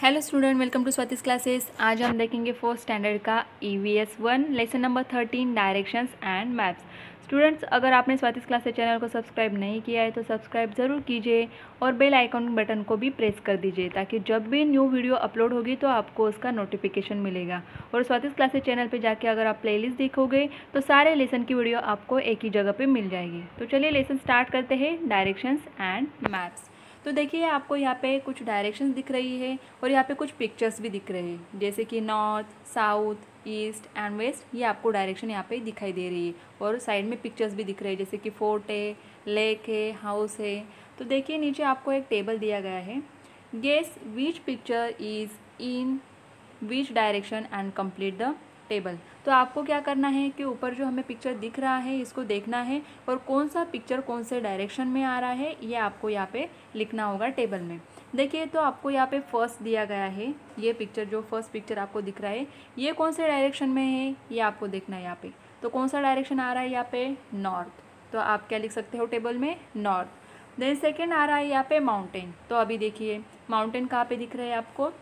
Hello student, welcome to Swati's classes. आज हम देखेंगे फोर्थ स्टैंडर्ड का EVS 1 lesson number 13 directions and maps. Students, अगर आपने स्वातिस क्लासेस चैनल को सब्सक्राइब नहीं किया है तो सब्सक्राइब ज़रूर कीजिए और बेल आइकन बटन को भी प्रेस कर दीजिए ताकि जब भी न्यू वीडियो अपलोड होगी तो आपको उसका नोटिफिकेशन मिलेगा। और स्वातिस क्लासेस चैनल पर जाके अगर आप प्लेलिस्ट देखोगे तो सारे लेसन की वीडियो आपको एक ही जगह पर मिल जाएगी। तो चलिए लेसन स्टार्ट करते हैं, डायरेक्शंस एंड मैप्स। तो देखिए, आपको यहाँ पे कुछ डायरेक्शंस दिख रही है और यहाँ पे कुछ पिक्चर्स भी दिख रहे हैं, जैसे कि north, south, east and west. ये आपको डायरेक्शन यहाँ पे दिखाई दे रही है और साइड में पिक्चर्स भी दिख रहे हैं, जैसे कि फोर्ट है, लेक है, हाउस है। तो देखिए, नीचे आपको एक टेबल दिया गया है। Guess which picture is in which direction and complete the table. तो आपको क्या करना है कि ऊपर जो हमें पिक्चर दिख रहा है इसको देखना है और कौन सा पिक्चर कौन से डायरेक्शन में आ रहा है ये आपको यहाँ पे लिखना होगा टेबल में। देखिए, तो आपको यहाँ पे फर्स्ट दिया गया है, ये पिक्चर जो फर्स्ट पिक्चर आपको दिख रहा है ये कौन से डायरेक्शन में है ये आपको देखना है यहाँ पे। तो कौन सा डायरेक्शन आ रहा है यहाँ पे? नॉर्थ। तो आप क्या लिख सकते हो टेबल में? नॉर्थ। देन सेकेंड आ रहा है यहाँ पे माउंटेन। तो अभी देखिए, माउंटेन कहाँ पे दिख रहे हैं आपको?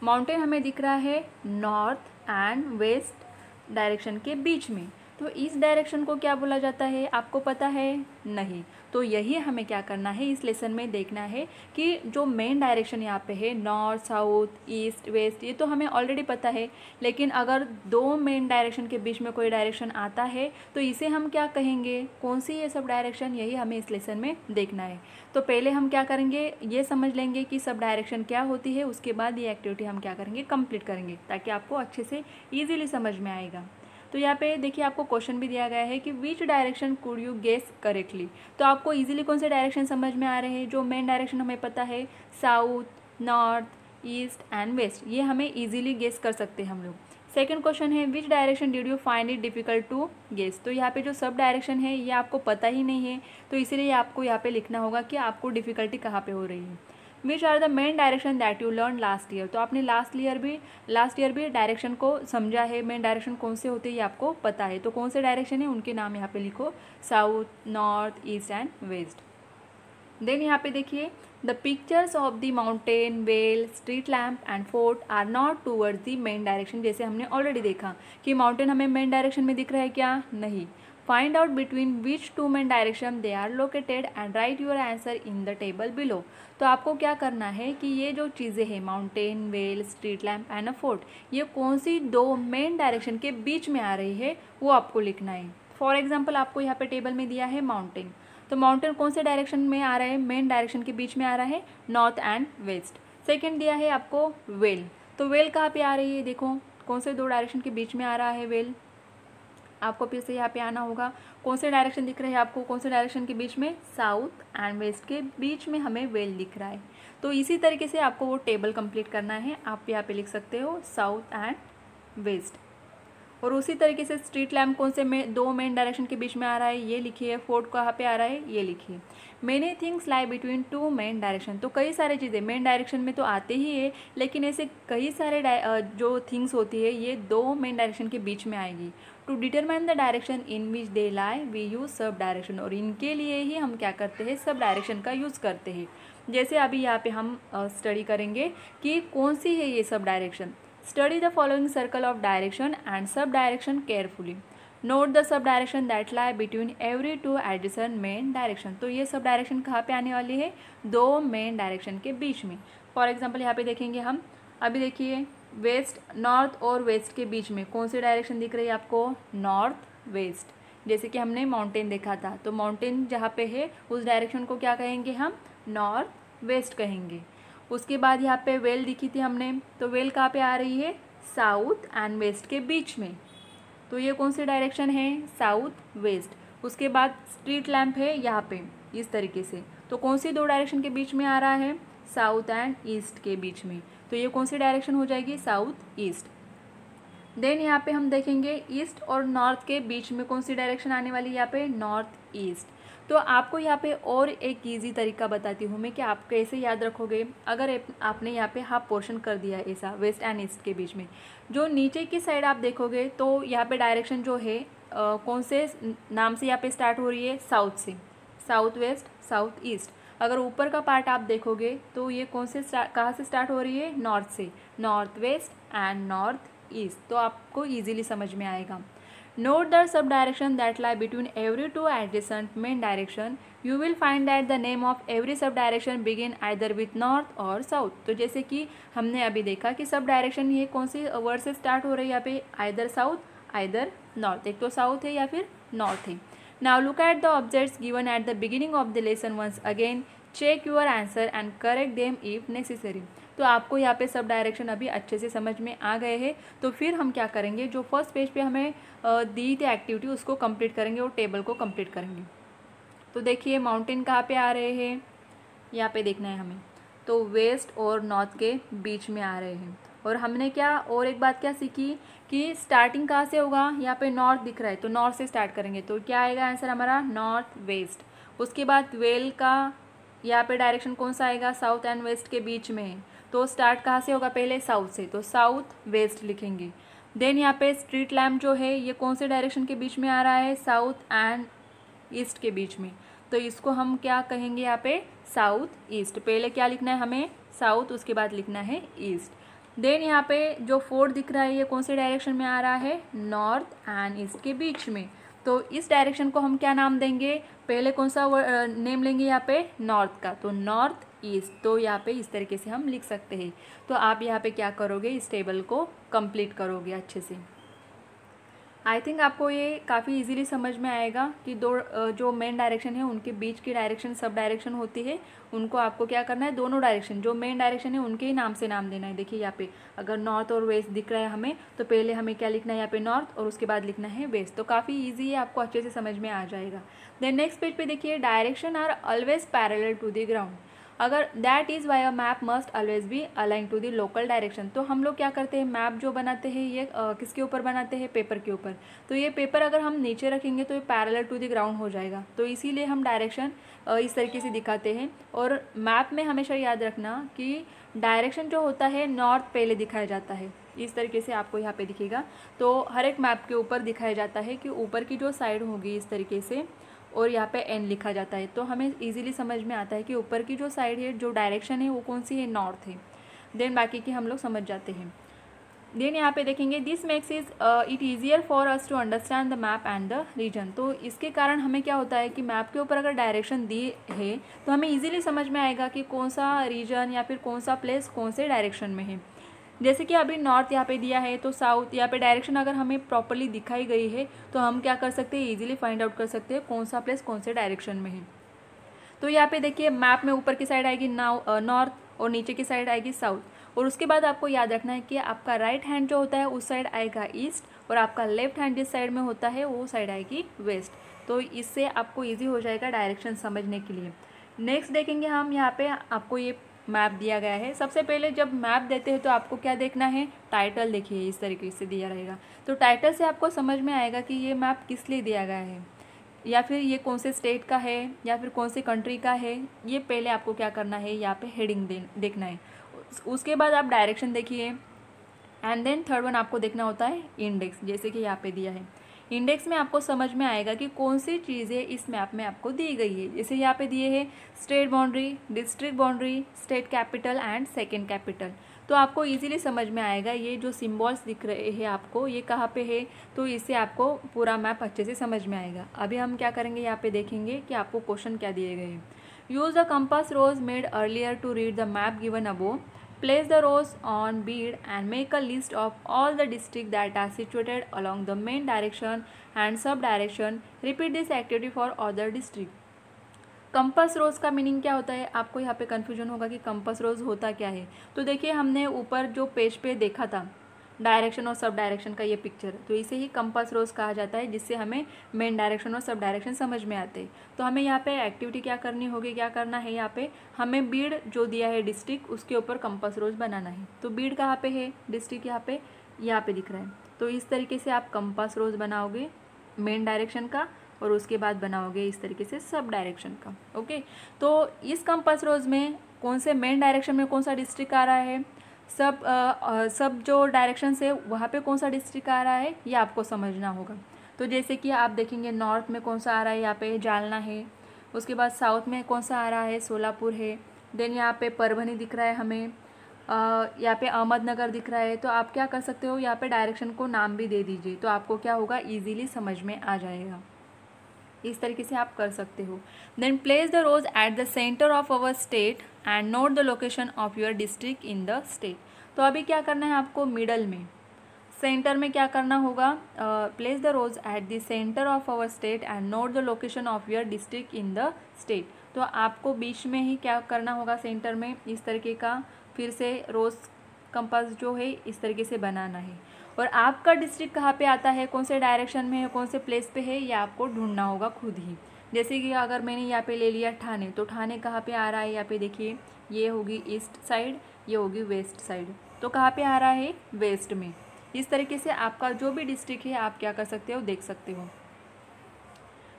माउंटेन हमें दिख रहा है नॉर्थ एंड वेस्ट डायरेक्शन के बीच में। तो इस डायरेक्शन को क्या बोला जाता है, आपको पता है? नहीं। तो यही हमें क्या करना है, इस लेसन में देखना है कि जो मेन डायरेक्शन यहाँ पे है नॉर्थ, साउथ, ईस्ट, वेस्ट, ये तो हमें ऑलरेडी पता है। लेकिन अगर दो मेन डायरेक्शन के बीच में कोई डायरेक्शन आता है तो इसे हम क्या कहेंगे, कौन सी ये सब डायरेक्शन, यही हमें इस लेसन में देखना है। तो पहले हम क्या करेंगे, ये समझ लेंगे कि सब डायरेक्शन क्या होती है, उसके बाद ये एक्टिविटी हम क्या करेंगे, कंप्लीट करेंगे, ताकि आपको अच्छे से ईजिली समझ में आएगा। तो यहाँ पे देखिए, आपको क्वेश्चन भी दिया गया है कि which direction could you guess correctly. तो आपको इजीली कौन से डायरेक्शन समझ में आ रहे हैं? जो मेन डायरेक्शन हमें पता है, south, north, east and west, ये हमें इजीली गेस कर सकते हैं हम लोग। सेकंड क्वेश्चन है which direction did you find it difficult to guess. तो यहाँ पे जो सब डायरेक्शन है ये आपको पता ही नहीं है, तो इसीलिए आपको यहाँ पे लिखना होगा कि आपको डिफिकल्टी कहाँ पे हो रही है। Which are the main direction that you learn last year. तो आपने लास्ट ईयर भी डायरेक्शन को समझा है, मेन डायरेक्शन कौन से होते हैं ये आपको पता है। तो कौन से डायरेक्शन है उनके नाम यहाँ पे लिखो, south, north, east and west. Then यहाँ पे देखिए, the pictures of the mountain, well, street lamp and fort are not towards the main direction. जैसे हमने ऑलरेडी देखा कि माउंटेन हमें मेन डायरेक्शन में दिख रहा है क्या? नहीं। Find out between which two main direction they are located and write your answer in the table below. तो आपको क्या करना है कि ये जो चीज़ें हैं, mountain, well, street lamp and a fort, ये कौन सी दो मेन डायरेक्शन के बीच में आ रही है वो आपको लिखना है। फॉर एग्जाम्पल, आपको यहाँ पे टेबल में दिया है माउंटेन। तो माउंटेन कौन से डायरेक्शन में आ रहा है? मेन डायरेक्शन के बीच में आ रहा है, नॉर्थ एंड वेस्ट। सेकंड दिया है आपको वेल। तो वेल कहाँ पे आ रही है? देखो, कौन से दो डायरेक्शन के बीच में आ रहा है वेल? आपको फिर से यहाँ पे आना होगा। कौन से डायरेक्शन दिख रहे हैं आपको? कौन से डायरेक्शन के बीच में? साउथ एंड वेस्ट के बीच में हमें वेल दिख रहा है। तो इसी तरीके से आपको वो टेबल कंप्लीट करना है। आप यहाँ पे लिख सकते हो साउथ एंड वेस्ट। और उसी तरीके से स्ट्रीट लैम्प कौन से दो मेन डायरेक्शन के बीच में आ रहा है, ये लिखिए। फोर्ट कहाँ पे आ रहा है, ये लिखिए। Many things lie between two main direction. तो कई सारी चीज़ें मेन डायरेक्शन में तो आते ही है, लेकिन ऐसे कई सारे जो थिंग्स होती है ये दो मेन डायरेक्शन के बीच में आएगी। To determine the direction in which they lie we use sub direction. और इनके लिए ही हम क्या करते हैं, सब डायरेक्शन का यूज़ करते हैं। जैसे अभी यहाँ पे हम स्टडी करेंगे कि कौन सी है ये sub direction. Study the following circle of direction and sub-direction carefully. Note the sub-direction that lie between every two adjacent main direction. तो ये सब डायरेक्शन कहाँ पे आने वाली है? दो मेन डायरेक्शन के बीच में। फॉर एग्जाम्पल यहाँ पे देखेंगे हम, अभी देखिए, वेस्ट, नॉर्थ और वेस्ट के बीच में कौन सी डायरेक्शन दिख रही है आपको? North west. जैसे कि हमने माउंटेन देखा था, तो माउंटेन जहाँ पे है उस डायरेक्शन को क्या कहेंगे हम? नॉर्थ वेस्ट कहेंगे। उसके बाद यहाँ पे वेल दिखी थी हमने, तो वेल कहाँ पे आ रही है? साउथ एंड वेस्ट के बीच में। तो ये कौन सी डायरेक्शन है? South west. उसके बाद स्ट्रीट लैम्प है यहाँ पे इस तरीके से, तो कौन सी दो डायरेक्शन के बीच में आ रहा है? साउथ एंड ईस्ट के बीच में। तो ये कौन सी डायरेक्शन हो जाएगी? South east. देन यहाँ पे हम देखेंगे ईस्ट और नॉर्थ के बीच में कौन सी डायरेक्शन आने वाली है यहाँ पे? North east. तो आपको यहाँ पे और एक इजी तरीका बताती हूँ मैं कि आप कैसे याद रखोगे। अगर आपने यहाँ पे हाफ पोर्शन कर दिया है ऐसा वेस्ट एंड ईस्ट के बीच में, जो नीचे की साइड आप देखोगे तो यहाँ पे डायरेक्शन जो है कौन से नाम से यहाँ पे स्टार्ट हो रही है? साउथ से, साउथ वेस्ट, साउथ ईस्ट। अगर ऊपर का पार्ट आप देखोगे तो ये कहाँ से स्टार्ट हो रही है, नॉर्थ से, north west and north east, तो आपको ईजिली समझ में आएगा। Note the subdirection that lie between every two adjacent main direction. You will find that the name of every subdirection begin either with north or south. तो जैसे कि हमने अभी देखा कि सब डायरेक्शन ये कौन सी वर्ड से स्टार्ट हो रही है यहाँ पे, आइदर साउथ आइदर नॉर्थ, एक तो साउथ है या फिर नॉर्थ है। Now look at the objects given at the beginning of the lesson once again. Check your answer and correct them if necessary. तो आपको यहाँ पे सब डायरेक्शन अभी अच्छे से समझ में आ गए हैं। तो फिर हम क्या करेंगे, जो फर्स्ट पेज पे हमें दी थी एक्टिविटी उसको कंप्लीट करेंगे और टेबल को कंप्लीट करेंगे। तो देखिए माउंटेन कहाँ पे आ रहे हैं, यहाँ पे देखना है हमें, तो वेस्ट और नॉर्थ के बीच में आ रहे हैं। और हमने क्या और एक बात क्या सीखी कि स्टार्टिंग कहाँ से होगा, यहाँ पे नॉर्थ दिख रहा है तो नॉर्थ से स्टार्ट करेंगे, तो क्या आएगा आंसर हमारा, नॉर्थ वेस्ट। उसके बाद वेल का यहाँ पे डायरेक्शन कौन सा आएगा, साउथ एंड वेस्ट के बीच में है, तो स्टार्ट कहाँ से होगा, पहले साउथ से, तो साउथ वेस्ट लिखेंगे। देन यहाँ पे स्ट्रीट लैम्प जो है ये कौन से डायरेक्शन के बीच में आ रहा है, साउथ एंड ईस्ट के बीच में, तो इसको हम क्या कहेंगे यहाँ पे, साउथ ईस्ट। पहले क्या लिखना है हमें, साउथ, उसके बाद लिखना है ईस्ट। देन यहाँ पे जो फोर्थ दिख रहा है ये कौन से डायरेक्शन में आ रहा है, नॉर्थ एंड ईस्ट के बीच में, तो इस डायरेक्शन को हम क्या नाम देंगे, पहले कौन सा नेम लेंगे यहाँ पे, नॉर्थ का, तो नॉर्थ ईस्ट। तो यहाँ पे इस तरीके से हम लिख सकते हैं। तो आप यहाँ पे क्या करोगे, इस टेबल को कंप्लीट करोगे अच्छे से। आई थिंक आपको ये काफ़ी इजीली समझ में आएगा कि दो जो मेन डायरेक्शन है उनके बीच की डायरेक्शन सब डायरेक्शन होती है, उनको आपको क्या करना है, दोनों डायरेक्शन जो मेन डायरेक्शन है उनके ही नाम से नाम देना है। देखिए यहाँ पे अगर नॉर्थ और वेस्ट दिख रहा है हमें, तो पहले हमें क्या लिखना है यहाँ पे, नॉर्थ, और उसके बाद लिखना है वेस्ट। तो काफ़ी ईजी है, आपको अच्छे से समझ में आ जाएगा। देन नेक्स्ट पेज पे देखिए, direction are always parallel to the ground. अगर that is why a map must always be align to the local direction. तो हम लोग क्या करते हैं, मैप जो बनाते हैं ये किसके ऊपर बनाते हैं, पेपर के ऊपर। तो ये पेपर अगर हम नीचे रखेंगे तो ये पैरेलल टू द ग्राउंड हो जाएगा, तो इसीलिए हम डायरेक्शन इस तरीके से दिखाते हैं। और मैप में हमेशा याद रखना कि डायरेक्शन जो होता है नॉर्थ पहले दिखाया जाता है, इस तरीके से आपको यहाँ पे दिखेगा। तो हर एक मैप के ऊपर दिखाया जाता है कि ऊपर की जो साइड होगी इस तरीके से, और यहाँ पे एन लिखा जाता है, तो हमें इजीली समझ में आता है कि ऊपर की जो साइड है जो डायरेक्शन है वो कौन सी है, नॉर्थ है। देन बाकी की हम लोग समझ जाते हैं। देन यहाँ पे देखेंगे, this makes it easier for us to understand the map and the region. तो इसके कारण हमें क्या होता है कि मैप के ऊपर अगर डायरेक्शन दी है तो हमें ईजिली समझ में आएगा कि कौन सा रीजन या फिर कौन सा प्लेस कौन से डायरेक्शन में है। जैसे कि अभी नॉर्थ यहाँ पे दिया है तो साउथ यहाँ पे डायरेक्शन अगर हमें प्रॉपर्ली दिखाई गई है तो हम क्या कर सकते हैं, इजीली फाइंड आउट कर सकते हैं कौन सा प्लेस कौन से डायरेक्शन में है। तो यहाँ पे देखिए मैप में ऊपर की साइड आएगी नॉर्थ और नीचे की साइड आएगी साउथ, और उसके बाद आपको याद रखना है कि आपका राइट हैंड जो होता है उस साइड आएगा ईस्ट और आपका लेफ्ट हैंड जिस साइड में होता है वो साइड आएगी वेस्ट। तो इससे आपको ईजी हो जाएगा डायरेक्शन समझने के लिए। नेक्स्ट देखेंगे हम, यहाँ पे आपको ये मैप दिया गया है। सबसे पहले जब मैप देते हैं तो आपको क्या देखना है, टाइटल देखिए इस तरीके से दिया रहेगा, तो टाइटल से आपको समझ में आएगा कि ये मैप किस लिए दिया गया है या फिर ये कौन से स्टेट का है या फिर कौन से कंट्री का है। ये पहले आपको क्या करना है, यहाँ पे हेडिंग देखना है। उसके बाद आप डायरेक्शन देखिए एंड देन थर्ड वन आपको देखना होता है इंडेक्स, जैसे कि यहाँ पे दिया है। इंडेक्स में आपको समझ में आएगा कि कौन सी चीज़ें इस मैप में आपको दी गई है। जैसे यहाँ पे दिए हैं state boundary, district boundary, state capital and second capital. तो आपको इजीली समझ में आएगा ये जो सिम्बॉल्स दिख रहे हैं आपको ये कहाँ पे है, तो इससे आपको पूरा मैप अच्छे से समझ में आएगा। अभी हम क्या करेंगे, यहाँ पे देखेंगे कि आपको क्वेश्चन क्या दिए गए हैं। Use the compass rose made earlier to read the map given above. Place the rows on bead and make a list of all the districts that are situated along the main direction and sub-direction. Repeat this activity for other district. Compass rose का meaning क्या होता है, आपको यहाँ पे confusion होगा कि compass rose होता क्या है। तो देखिए हमने ऊपर जो पेज पे देखा था डायरेक्शन और सब डायरेक्शन का ये पिक्चर, तो इसे ही कंपास रोज कहा जाता है, जिससे हमें मेन डायरेक्शन और सब डायरेक्शन समझ में आते हैं। तो हमें यहाँ पे एक्टिविटी क्या करनी होगी, क्या करना है, यहाँ पे हमें बीड जो दिया है डिस्ट्रिक्ट उसके ऊपर कंपास रोज बनाना है। तो बीड कहाँ पे है, डिस्ट्रिक्ट यहाँ पे दिख रहा है। तो इस तरीके से आप कंपास रोज बनाओगे मेन डायरेक्शन का और उसके बाद बनाओगे इस तरीके से सब डायरेक्शन का। ओके, तो इस कंपास रोज में कौन से मेन डायरेक्शन में कौन सा डिस्ट्रिक्ट आ रहा है, सब जो डायरेक्शन से वहाँ पे कौन सा डिस्ट्रिक्ट आ रहा है ये आपको समझना होगा। तो जैसे कि आप देखेंगे नॉर्थ में कौन सा आ रहा है, यहाँ पे जालना है, उसके बाद साउथ में कौन सा आ रहा है, सोलापुर है। देन यहाँ पे परभनी दिख रहा है हमें, यहाँ पे अहमदनगर दिख रहा है। तो आप क्या कर सकते हो, यहाँ पे डायरेक्शन को नाम भी दे दीजिए, तो आपको क्या होगा, ईजिली समझ में आ जाएगा। इस तरीके से आप कर सकते हो। Then place the rose at the centre of our state and note the location of your district in the state. तो अभी क्या करना है आपको, मिडल में, सेंटर में क्या करना होगा, place the rose at the centre of our state and note the location of your district in the state. तो आपको बीच में ही क्या करना होगा, सेंटर में इस तरीके का फिर से रोज कंपास जो है इस तरीके से बनाना है। और आपका डिस्ट्रिक्ट कहाँ पे आता है, कौन से डायरेक्शन में है, कौन से प्लेस पे है, ये आपको ढूंढना होगा खुद ही। जैसे कि अगर मैंने यहाँ पे ले लिया ठाणे, तो ठाणे कहाँ पे आ रहा है, यहाँ पे देखिए ये होगी ईस्ट साइड, ये होगी वेस्ट साइड। तो कहाँ पे आ रहा है, वेस्ट में। इस तरीके से आपका जो भी डिस्ट्रिक्ट है आप क्या कर सकते हो, देख सकते हो।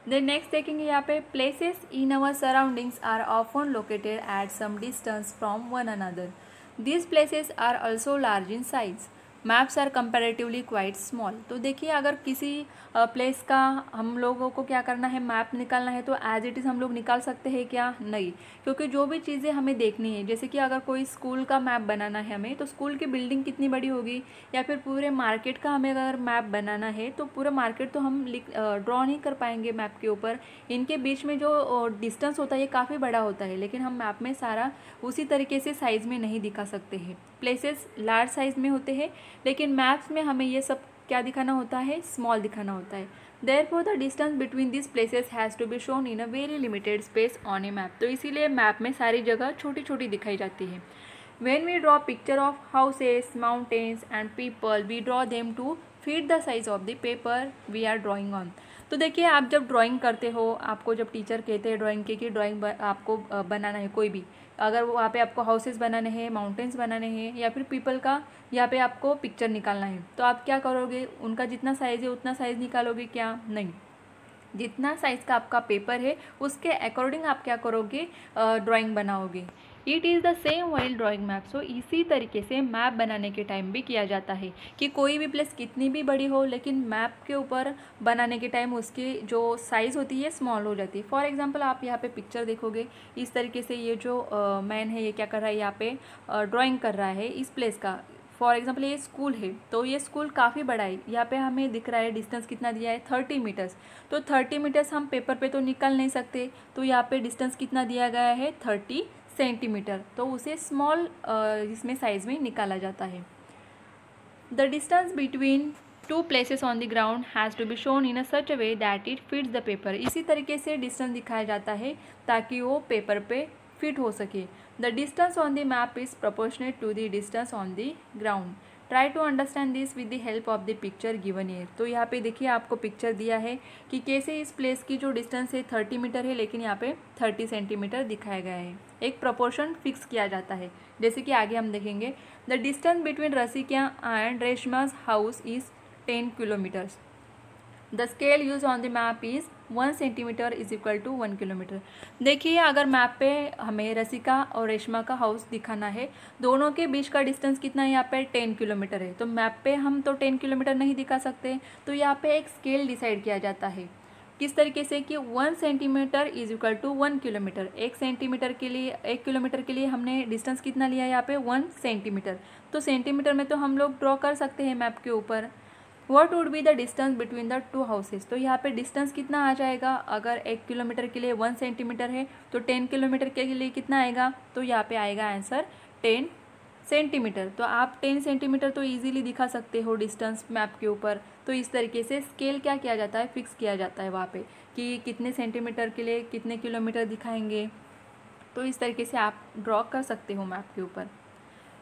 देन नेक्स्ट देखेंगे यहाँ पे, places in our surroundings are often located at some distance from one another. These places are also large in size. Maps are comparatively quite small. तो देखिए अगर किसी प्लेस का हम लोगों को क्या करना है, मैप निकालना है, तो एज इट इज़ हम लोग निकाल सकते हैं क्या, नहीं। क्योंकि जो भी चीज़ें हमें देखनी है, जैसे कि अगर कोई स्कूल का मैप बनाना है हमें, तो स्कूल की बिल्डिंग कितनी बड़ी होगी, या फिर पूरे मार्केट का हमें अगर मैप बनाना है, तो पूरा मार्केट तो हम ड्रॉ नहीं कर पाएंगे मैप के ऊपर। इनके बीच में जो डिस्टेंस होता है ये काफ़ी बड़ा होता है, लेकिन हम मैप में सारा उसी तरीके से साइज़ में नहीं दिखा सकते हैं। प्लेसेस लार्ज साइज़ में होते हैं, लेकिन मैप्स में हमें ये सब क्या दिखाना होता है, स्मॉल दिखाना होता है। Therefore the distance between these places has to be shown in a very limited space on a map. तो इसीलिए मैप में सारी जगह छोटी छोटी दिखाई जाती है। When we draw picture of houses, mountains and people, we draw them to fit the size of the paper we are drawing on. तो देखिए आप जब ड्राइंग करते हो, आपको जब टीचर कहते हैं ड्राइंग के कि ड्राइंग आपको बनाना है कोई भी, अगर वहाँ पे आपको हाउसेस बनाने हैं, माउंटेन्स बनाने हैं, या फिर पीपल का यहाँ पे आपको पिक्चर निकालना है, तो आप क्या करोगे, उनका जितना साइज़ है उतना साइज़ निकालोगे क्या, नहीं। जितना साइज़ का आपका पेपर है उसके अकॉर्डिंग आप क्या करोगे, ड्राइंग बनाओगे। It is the same while drawing map. So इसी तरीके से मैप बनाने के टाइम भी किया जाता है कि कोई भी प्लेस कितनी भी बड़ी हो, लेकिन मैप के ऊपर बनाने के टाइम उसकी जो साइज़ होती है स्मॉल हो जाती है। फॉर एग्जांपल आप यहाँ पे पिक्चर देखोगे, इस तरीके से ये जो मैन है ये क्या कर रहा है, यहाँ पे ड्राइंग कर रहा है इस प्लेस का। फॉर एग्जाम्पल ये स्कूल है, तो ये स्कूल काफ़ी बड़ा है, यहाँ पे हमें दिख रहा है डिस्टेंस कितना दिया है, 30 मीटर्स। तो 30 मीटर्स हम पेपर पे तो निकाल नहीं सकते, तो यहाँ पे डिस्टेंस कितना दिया गया है, 30 सेंटीमीटर। तो उसे स्मॉल इसमें साइज में निकाला जाता है। The distance between two places on the ground has to be shown in a such a way that it fits the paper. इसी तरीके से डिस्टेंस दिखाया जाता है ताकि वो पेपर पे फिट हो सके। The distance on the map is proportionate to the distance on the ground. Try to understand this with the help of the picture given here. तो यहाँ पे देखिए आपको पिक्चर दिया है कि कैसे इस प्लेस की जो डिस्टेंस है 30 मीटर है, लेकिन यहाँ पे 30 सेंटीमीटर दिखाया गया है। एक प्रोपोर्शन फिक्स किया जाता है, जैसे कि आगे हम देखेंगे। The distance between Rasika and Reshma's house is 10 kilometers. The scale use on the map is 1 centimetre is equal to 1 kilometer. देखिए अगर मैप पे हमें रसिका और रेशमा का हाउस दिखाना है, दोनों के बीच का डिस्टेंस कितना है, यहाँ पे 10 किलोमीटर है। तो मैप पे हम तो 10 किलोमीटर नहीं दिखा सकते, तो यहाँ पे एक स्केल डिसाइड किया जाता है। किस तरीके से कि 1 centimetre is equal to 1 kilometre. 1 centimetre के लिए, 1 किलोमीटर के लिए हमने डिस्टेंस कितना लिया है यहाँ पे, 1 सेंटीमीटर। तो सेंटीमीटर में तो हम लोग ड्रॉ कर सकते हैं मैप के ऊपर। What would be the distance between the two houses? तो यहाँ पे डिस्टेंस कितना आ जाएगा, अगर 1 किलोमीटर के लिए 1 सेंटीमीटर है, तो 10 किलोमीटर के लिए कितना आएगा, तो यहाँ पे आएगा आंसर 10 सेंटीमीटर। तो आप 10 सेंटीमीटर तो इजीली दिखा सकते हो डिस्टेंस मैप के ऊपर। तो इस तरीके से स्केल क्या किया जाता है, फिक्स किया जाता है वहाँ पे कि कितने सेंटीमीटर के लिए कितने किलोमीटर दिखाएंगे। तो इस तरीके से आप ड्रॉ कर सकते हो मैप के ऊपर।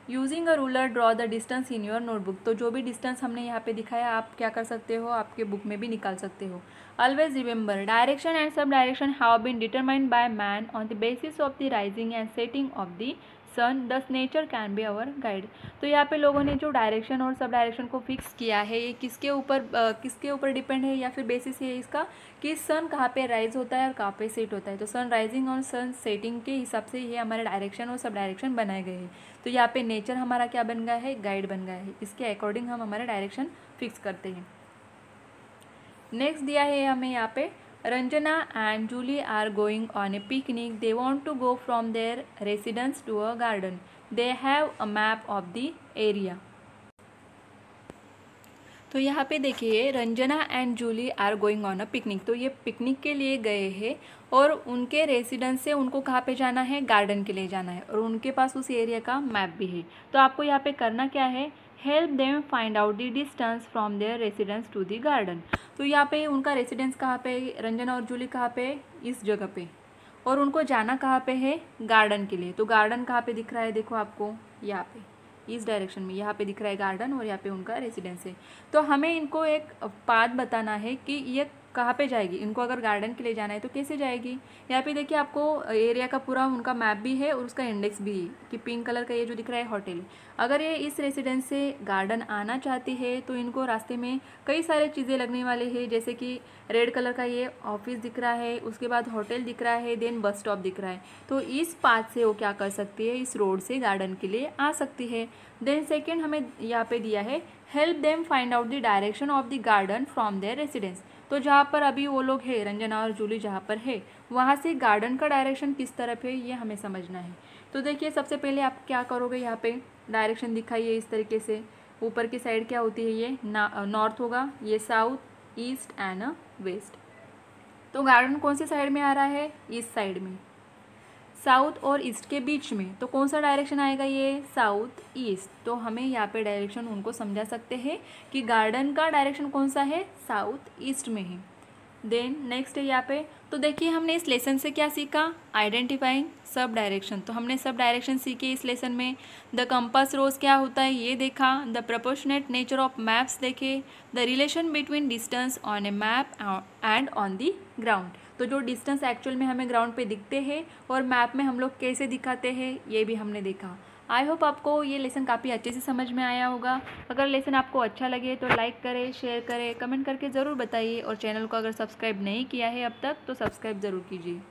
Using a ruler draw the distance in your notebook. तो जो भी डिस्टेंस हमने यहाँ पे दिखाया आप क्या कर सकते हो, आपके बुक में भी निकाल सकते हो। Always remember direction and sub direction have been determined by man on the basis of the rising and setting of the sun, thus nature can be our guide. तो यहाँ पे लोगों ने जो डायरेक्शन और सब डायरेक्शन को fix किया है, ये किसके ऊपर डिपेंड है, या फिर बेसिस है इसका कि सन कहाँ पे राइज होता है और कहाँ पे सेट होता है। तो सन राइजिंग और सन सेटिंग के हिसाब से ये हमारे डायरेक्शन और सब डायरेक्शन बनाए गए हैं। तो यहाँ पे नेचर हमारा क्या बन गया है, गाइड बन गया है। इसके अकॉर्डिंग हम हमारे डायरेक्शन फिक्स करते हैं। नेक्स्ट दिया है हमें यहाँ पे Ranjana and Julie are going on a picnic. They want to go from their residence to a garden. They have a map of the area. तो यहाँ पे देखिए Ranjana and Julie are going on a picnic. तो ये picnic के लिए गए हैं और उनके रेसिडेंस से उनको कहाँ पे जाना है, गार्डन के लिए जाना है, और उनके पास उस एरिया का मैप भी है। तो आपको यहाँ पे करना क्या है, help them find out the distance from their residence to the garden. तो यहाँ पे उनका रेसिडेंस कहाँ पे, रंजना और जूली कहाँ पे, इस जगह पे, और उनको जाना कहाँ पे है, गार्डन के लिए। तो गार्डन कहाँ पे दिख रहा है, देखो आपको यहाँ पे इस डायरेक्शन में, यहाँ पे दिख रहा है गार्डन और यहाँ पे उनका रेसिडेंस है। तो हमें इनको एक पाथ बताना है कि ये कहाँ पे जाएगी। इनको अगर गार्डन के लिए जाना है तो कैसे जाएगी। यहाँ पे देखिए आपको एरिया का पूरा उनका मैप भी है और उसका इंडेक्स भी है कि पिंक कलर का ये जो दिख रहा है होटल। अगर ये इस रेसिडेंस से गार्डन आना चाहती है तो इनको रास्ते में कई सारे चीज़ें लगने वाले हैं, जैसे कि रेड कलर का ये ऑफिस दिख रहा है, उसके बाद होटल दिख रहा है, देन बस स्टॉप दिख रहा है। तो इस पाथ से वो क्या कर सकती है, इस रोड से गार्डन के लिए आ सकती है। देन सेकेंड हमें यहाँ पे दिया है help them find out the direction of the garden from their residence. तो जहाँ पर अभी वो लोग हैं, रंजना और जूली जहाँ पर है, वहाँ से गार्डन का डायरेक्शन किस तरफ है ये हमें समझना है। तो देखिए सबसे पहले आप क्या करोगे, यहाँ पे डायरेक्शन दिखाइए इस तरीके से। ऊपर की साइड क्या होती है, ये नॉर्थ होगा, ये साउथ, ईस्ट एंड वेस्ट। तो गार्डन कौन सी साइड में आ रहा है, इस साइड में, साउथ और ईस्ट के बीच में। तो कौन सा डायरेक्शन आएगा, ये साउथ ईस्ट। तो हमें यहाँ पे डायरेक्शन उनको समझा सकते हैं कि गार्डन का डायरेक्शन कौन सा है, साउथ ईस्ट में है। देन नेक्स्ट है यहाँ पे, तो देखिए हमने इस लेसन से क्या सीखा, आइडेंटिफाइंग सब डायरेक्शन। तो हमने सब डायरेक्शन सीखे इस लेसन में। द कंपास रोज क्या होता है ये देखा, the proportionate nature of maps देखे, the relation between distance on a map and on the ground. तो जो डिस्टेंस एक्चुअल में हमें ग्राउंड पे दिखते हैं और मैप में हम लोग कैसे दिखाते हैं ये भी हमने देखा। आई होप आपको ये लेसन काफ़ी अच्छे से समझ में आया होगा। अगर लेसन आपको अच्छा लगे तो लाइक करें, शेयर करें, कमेंट करके ज़रूर बताइए, और चैनल को अगर सब्सक्राइब नहीं किया है अब तक तो सब्सक्राइब ज़रूर कीजिए।